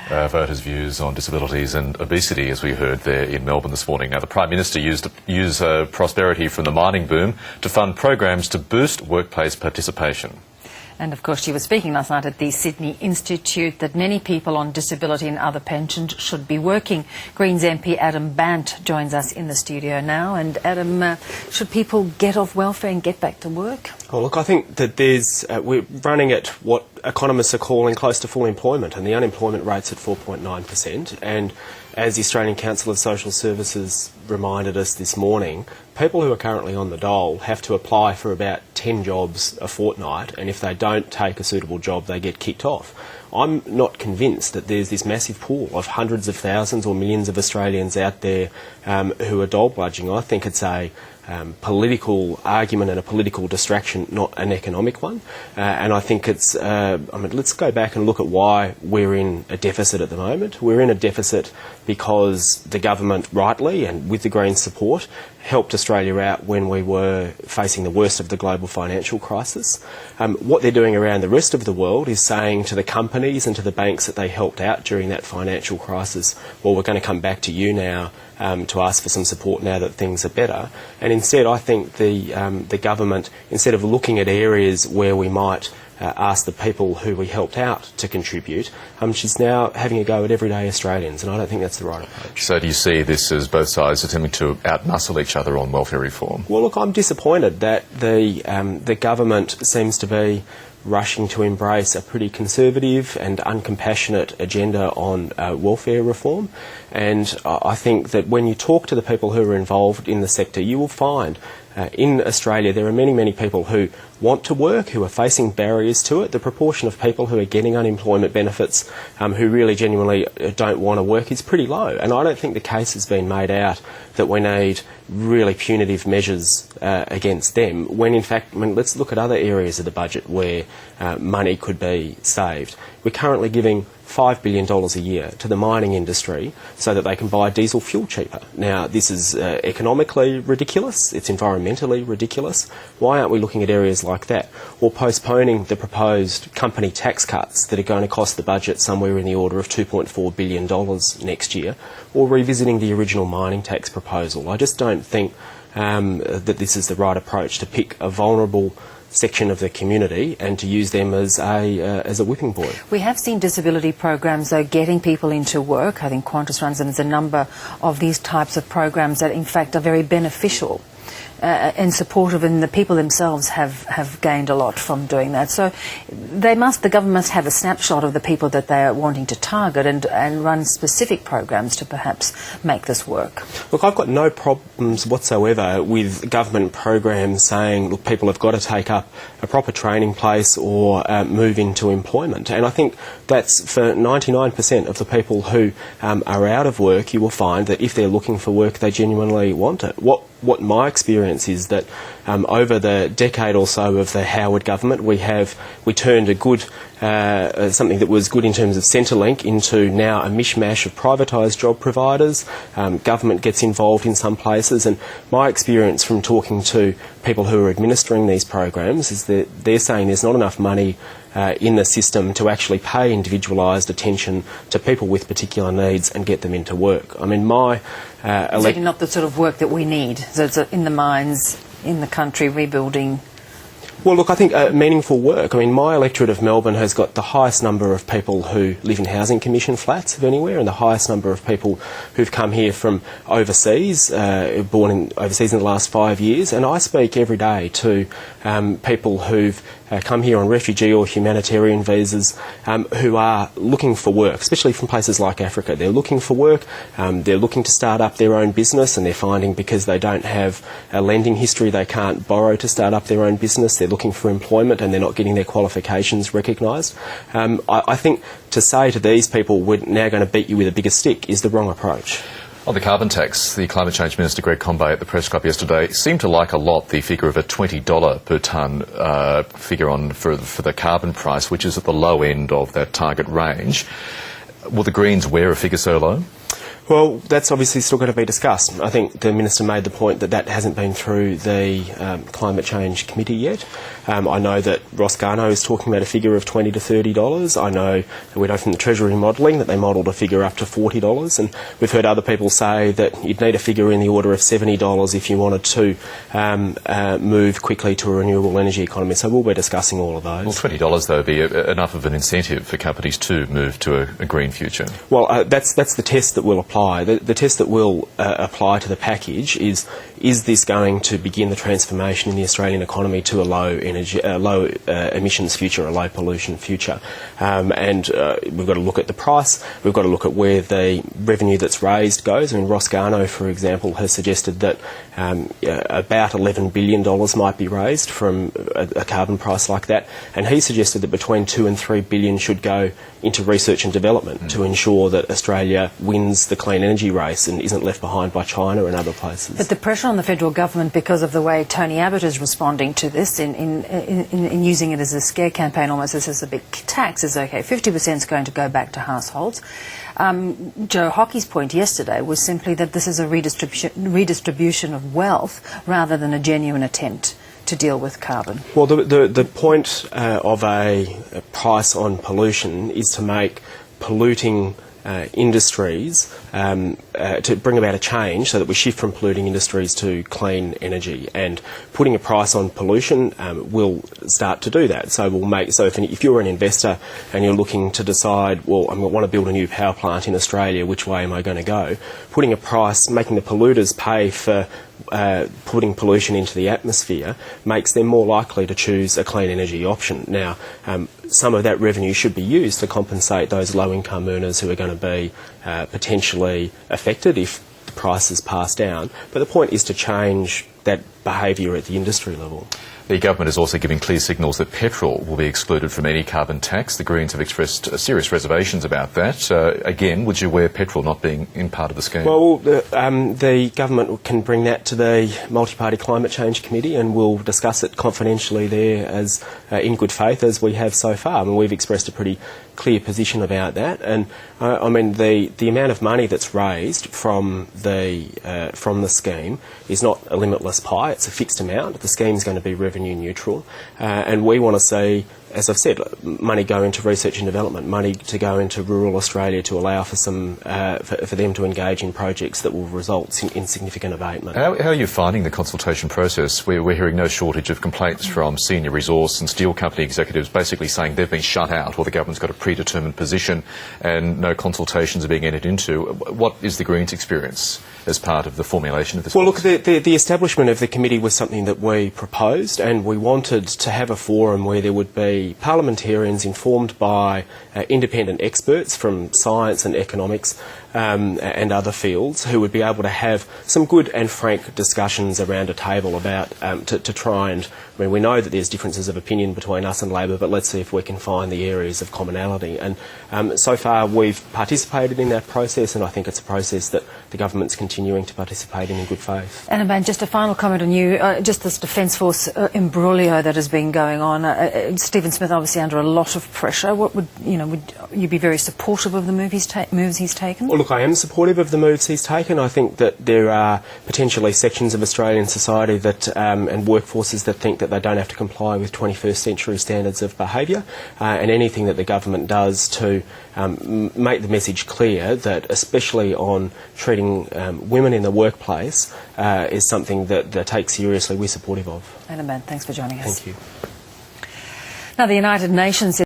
voters' views on disabilities and obesity, as we heard there in Melbourne this morning. Now, the Prime Minister used prosperity from the mining boom to fund programs to boost workplace participation. And of course she was speaking last night at the Sydney Institute that many people on disability and other pensions should be working. Greens MP Adam Bandt joins us in the studio now. And Adam, should people get off welfare and get back to work? Well, look, I think that we're running at what economists are calling close to full employment, and the unemployment rate's at 4.9%. And as the Australian Council of Social Services reminded us this morning, people who are currently on the dole have to apply for about 10 jobs a fortnight, and if they don't take a suitable job, they get kicked off. I'm not convinced that there's this massive pool of hundreds of thousands or millions of Australians out there who are dole bludging. I think it's a political argument and a political distraction, not an economic one. And I think it's, let's go back and look at why we're in a deficit at the moment. We're in a deficit because the government, rightly and with the Greens' support, helped Australia out when we were facing the worst of the global financial crisis. What they're doing around the rest of the world is saying to the companies and to the banks that they helped out during that financial crisis, well, we're going to come back to you now to ask for some support now that things are better. And instead, I think the government, instead of looking at areas where we might ask the people who we helped out to contribute, she's now having a go at everyday Australians, and I don't think that's the right approach. So do you see this as both sides attempting to outmuscle each other on welfare reform? Well, look, I'm disappointed that the government seems to be rushing to embrace a pretty conservative and uncompassionate agenda on welfare reform. And I think that when you talk to the people who are involved in the sector, you will find in Australia there are many, many people who want to work, who are facing barriers to it. The proportion of people who are getting unemployment benefits who really genuinely don't want to work is pretty low. And I don't think the case has been made out that we need really punitive measures against them, when in fact, let's look at other areas of the budget where money could be saved. We're currently giving $5 billion a year to the mining industry so that they can buy diesel fuel cheaper. Now, this is economically ridiculous, it's environmentally ridiculous. Why aren't we looking at areas like that? Or postponing the proposed company tax cuts that are going to cost the budget somewhere in the order of $2.4 billion next year, or revisiting the original mining tax proposal. I just don't think that this is the right approach, to pick a vulnerable section of the community and to use them as a whipping boy. We have seen disability programs, though, getting people into work. I think Qantas runs them as a number of these types of programs that in fact are very beneficial and supportive, and the people themselves have gained a lot from doing that. So the government must have a snapshot of the people that they are wanting to target and run specific programs to perhaps make this work. Look, I've got no problems whatsoever with government programs saying, look, people have got to take up a proper training place or move into employment. And I think that's for 99% of the people who are out of work. You will find that if they're looking for work, they genuinely want it. What my experience is that over the decade or so of the Howard government, we turned a good something that was good in terms of Centrelink into now a mishmash of privatised job providers. Government gets involved in some places, and my experience from talking to people who are administering these programs is that they're saying there's not enough money in the system to actually pay individualised attention to people with particular needs and get them into work. I mean, certainly not the sort of work that we need. So it's in the mines, in the country, rebuilding. Well, look, I think meaningful work. I mean, my electorate of Melbourne has got the highest number of people who live in housing commission flats of anywhere, and the highest number of people who've come here from overseas, born overseas in the last 5 years. And I speak every day to people who've come here on refugee or humanitarian visas who are looking for work, especially from places like Africa. They're looking for work, they're looking to start up their own business, and they're finding because they don't have a lending history they can't borrow to start up their own business. They're looking for employment and they're not getting their qualifications recognised. I think to say to these people, we're now going to beat you with a bigger stick, is the wrong approach. On the carbon tax, the Climate Change Minister Greg Combet at the press club yesterday seemed to like a lot the figure of a $20 per tonne figure for the carbon price, which is at the low end of that target range. Will the Greens wear a figure so low? Well, that's obviously still going to be discussed. I think the Minister made the point that that hasn't been through the Climate Change Committee yet. I know that Ross Garnaut is talking about a figure of $20 to $30. I know that we know from the Treasury modelling that they modelled a figure up to $40, and we've heard other people say that you'd need a figure in the order of $70 if you wanted to move quickly to a renewable energy economy. So we'll be discussing all of those. Will $20 though be enough of an incentive for companies to move to a green future? Well, that's the test that will apply. The test that will apply to the package is this going to begin the transformation in the Australian economy to a low emissions future, a low pollution future? And we've got to look at the price, we've got to look at where the revenue that's raised goes. I mean, Ross Garnaut, for example, has suggested that about $11 billion might be raised from a carbon price like that, and he suggested that between $2 and $3 billion should go into research and development to ensure that Australia wins the clean energy race and isn't left behind by China and other places. But the pressure on the federal government, because of the way Tony Abbott is responding to this in using it as a scare campaign, almost as a big tax, is okay. 50% is going to go back to households. Joe Hockey's point yesterday was simply that this is a redistribution of wealth rather than a genuine attempt to deal with carbon. Well, the point of a price on pollution is to make polluting industries, to bring about a change so that we shift from polluting industries to clean energy, and putting a price on pollution will start to do that. So if you're an investor and you're looking to decide, well, I want to build a new power plant in Australia, which way am I going to go? Putting a price, making the polluters pay for putting pollution into the atmosphere makes them more likely to choose a clean energy option. Now, some of that revenue should be used to compensate those low-income earners who are going to be potentially affected if the prices pass down. But the point is to change that behaviour at the industry level. The government is also giving clear signals that petrol will be excluded from any carbon tax. The Greens have expressed serious reservations about that. Again, would you weigh petrol not being in part of the scheme? Well, the government can bring that to the Multi-Party Climate Change Committee, and we'll discuss it confidentially there as in good faith as we have so far. I mean, we've expressed a pretty clear position about that, and I mean the amount of money that's raised from the scheme is not a limitless pie. It's a fixed amount. The scheme's going to be revenue neutral, and we want to see, as I've said, money go into research and development, money to go into rural Australia to allow for for them to engage in projects that will result in significant abatement. How are you finding the consultation process? We're hearing no shortage of complaints from senior resource and steel company executives basically saying they've been shut out, or the government's got a predetermined position and no consultations are being entered into. What is the Greens' experience as part of the formulation of this? Well, look, the establishment of the committee was something that we proposed, and we wanted to have a forum where there would be parliamentarians informed by independent experts from science and economics and other fields who would be able to have some good and frank discussions around a table about to try and, I mean, we know that there's differences of opinion between us and Labor, but let's see if we can find the areas of commonality. And so far we've participated in that process, and I think it's a process that the government's continuing to participate in good faith. Adam Bandt, just a final comment on you, just this Defence Force imbroglio that has been going on. Stephen Smith obviously under a lot of pressure. What would you be very supportive of the moves he's taken? Well, look, I am supportive of the moves he's taken. I think that there are potentially sections of Australian society that and workforces that think that they don't have to comply with 21st century standards of behaviour, and anything that the government does to make the message clear that, especially on treating women in the workplace, is something that they take seriously, we're supportive of. Adam Bandt, thanks for joining us. Thank you. Now, the United Nations